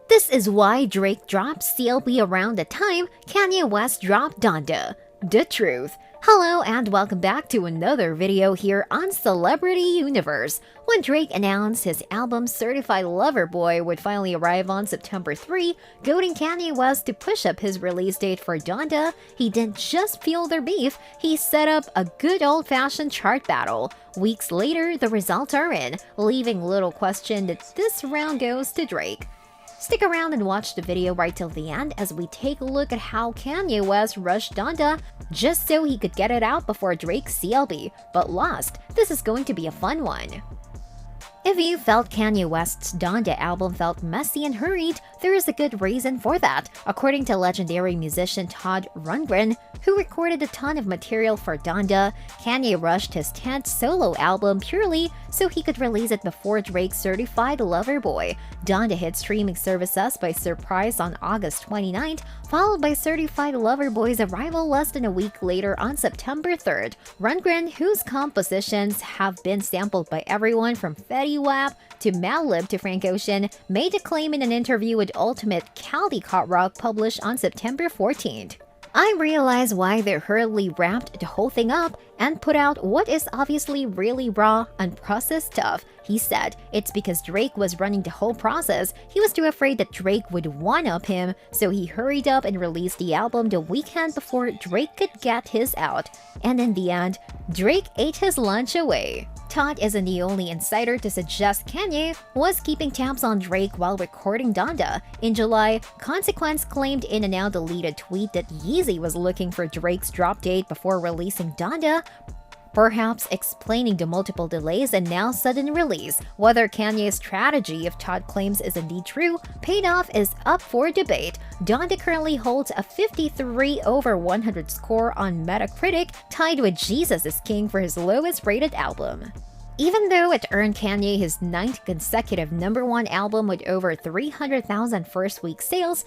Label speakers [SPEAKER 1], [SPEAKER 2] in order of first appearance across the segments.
[SPEAKER 1] This is why Drake dropped CLB around the time Kanye West dropped Donda. The truth. Hello and welcome back to another video here on Celebrity Universe. When Drake announced his album Certified Lover Boy would finally arrive on September 3, goading Kanye West to push up his release date for Donda, he didn't just fuel their beef, he set up a good old-fashioned chart battle. Weeks later, the results are in, leaving little question that this round goes to Drake. Stick around and watch the video right till the end as we take a look at how Kanye West rushed Donda just so he could get it out before Drake's CLB, but lost. This is going to be a fun one. If you felt Kanye West's Donda album felt messy and hurried, there is a good reason for that. According to legendary musician Todd Rundgren, who recorded a ton of material for Donda, Kanye rushed his 10th solo album purely so he could release it before Drake's Certified Lover Boy. Donda hit streaming services by surprise on August 29th, followed by Certified Lover Boy's arrival less than a week later on September 3rd. Rundgren, whose compositions have been sampled by everyone from Fetty Wap to Madlib to Frank Ocean, made a claim in an interview with Ultimate Caldecott Rock published on September 14th. I realize why they hurriedly wrapped the whole thing up and put out what is obviously really raw, unprocessed stuff, he said. It's because Drake was running the whole process. He was too afraid that Drake would one-up him, so he hurried up and released the album the weekend before Drake could get his out. And in the end, Drake ate his lunch away. Todd isn't the only insider to suggest Kanye was keeping tabs on Drake while recording Donda. In July, Consequence claimed in a now-deleted tweet that Yeezy was looking for Drake's drop date before releasing Donda, perhaps explaining the multiple delays and now sudden release. Whether Kanye's strategy, if Todd claims is indeed true, paid off is up for debate. Donda currently holds a 53 over 100 score on Metacritic, tied with Jesus is King for his lowest rated album. Even though it earned Kanye his 9th consecutive #1 album with over 300,000 first-week sales,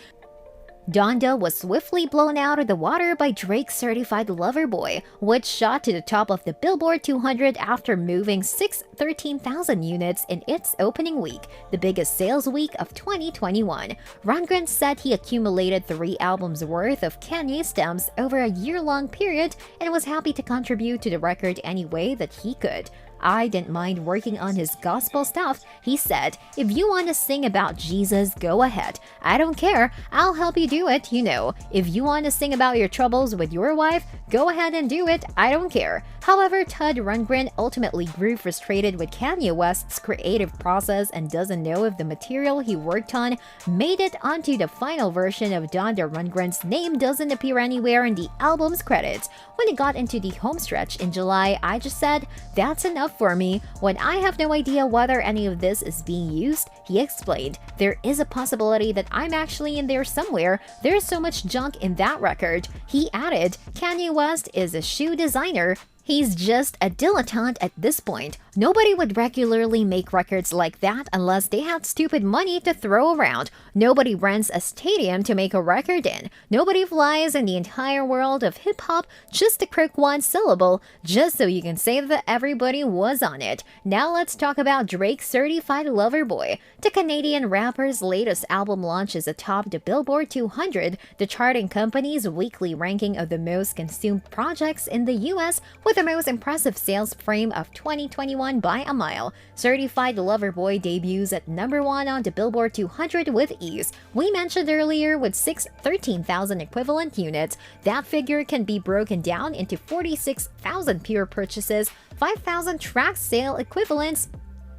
[SPEAKER 1] Donda was swiftly blown out of the water by Drake's Certified Lover Boy, which shot to the top of the Billboard 200 after moving 13,000 units in its opening week, the biggest sales week of 2021. Rundgren said he accumulated 3 albums worth of Kanye stems over a year-long period and was happy to contribute to the record any way that he could. I didn't mind working on his gospel stuff, he said. If you want to sing about Jesus, go ahead. I don't care. I'll help you do it, you know. If you want to sing about your troubles with your wife, go ahead and do it. I don't care. However, Todd Rundgren ultimately grew frustrated with Kanye West's creative process and doesn't know if the material he worked on made it onto the final version of Donda. Rundgren's name doesn't appear anywhere in the album's credits. When it got into the home stretch in July, I just said, that's enough for me. When I have no idea whether any of this is being used, he explained. There is a possibility that I'm actually in there somewhere. There's so much junk in that record. He added, Kanye West is a shoe designer. He's just a dilettante at this point. Nobody would regularly make records like that unless they had stupid money to throw around. Nobody rents a stadium to make a record in. Nobody flies in the entire world of hip-hop just to croak one syllable, just so you can say that everybody was on it. Now let's talk about Drake's Certified Lover Boy. The Canadian rapper's latest album launches atop the Billboard 200, the charting company's weekly ranking of the most consumed projects in the US, with the most impressive sales frame of 2021 by a mile. Certified Lover Boy debuts at #1 on the Billboard 200 with ease. We mentioned earlier with 13,000 equivalent units. That figure can be broken down into 46,000 pure purchases, 5,000 track sale equivalents,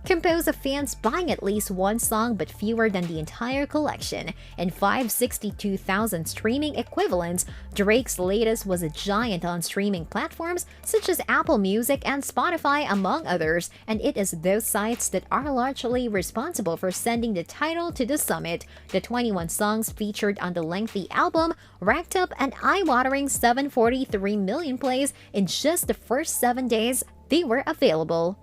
[SPEAKER 1] composed of fans buying at least one song but fewer than the entire collection, and 562,000 streaming equivalents. Drake's latest was a giant on streaming platforms such as Apple Music and Spotify, among others, and it is those sites that are largely responsible for sending the title to the summit. The 21 songs featured on the lengthy album racked up an eye-watering 743 million plays in just the first 7 days they were available.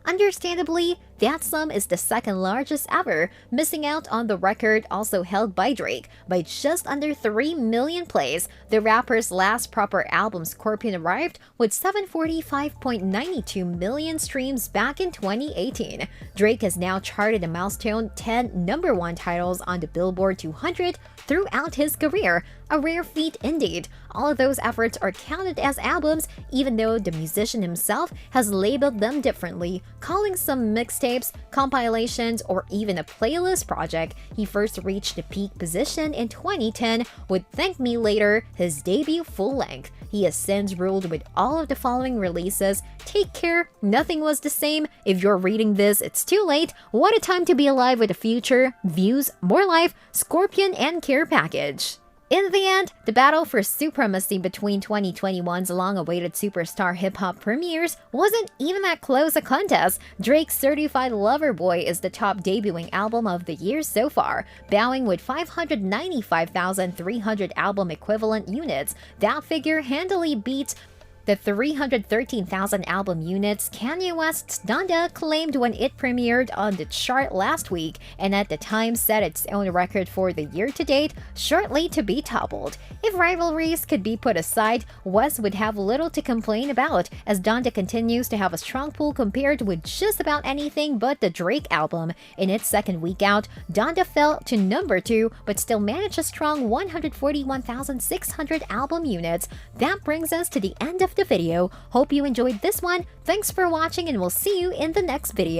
[SPEAKER 1] Understandably, That sum is the second largest ever, missing out on the record also held by Drake by just under 3 million plays. The rapper's last proper album, Scorpion, arrived with 745.92 million streams back in 2018. Drake has now charted a milestone 10 #1 titles on the Billboard 200 throughout his career, a rare feat indeed. All of those efforts are counted as albums, even though the musician himself has labeled them differently, calling some mixtapes, compilations, or even a playlist project. He first reached the peak position in 2010 with Thank Me Later, his debut full-length. He has since ruled with all of the following releases: Take Care, Nothing Was the Same, If You're Reading This, It's Too Late, What a Time to Be Alive with the Future, Views, More Life, Scorpion, and Care Package. In the end, the battle for supremacy between 2021's long-awaited superstar hip-hop premieres wasn't even that close a contest. Drake's Certified Lover Boy is the top debuting album of the year so far, bowing with 595,300 album equivalent units. That figure handily beats the 313,000 album units Kanye West's DONDA claimed when it premiered on the chart last week, and at the time set its own record for the year-to-date, shortly to be toppled. If rivalries could be put aside, West would have little to complain about, as DONDA continues to have a strong pull compared with just about anything but the Drake album. In its second week out, DONDA fell to number 2, but still managed a strong 141,600 album units. That brings us to the end of the video. Hope you enjoyed this one. Thanks for watching, and we'll see you in the next video.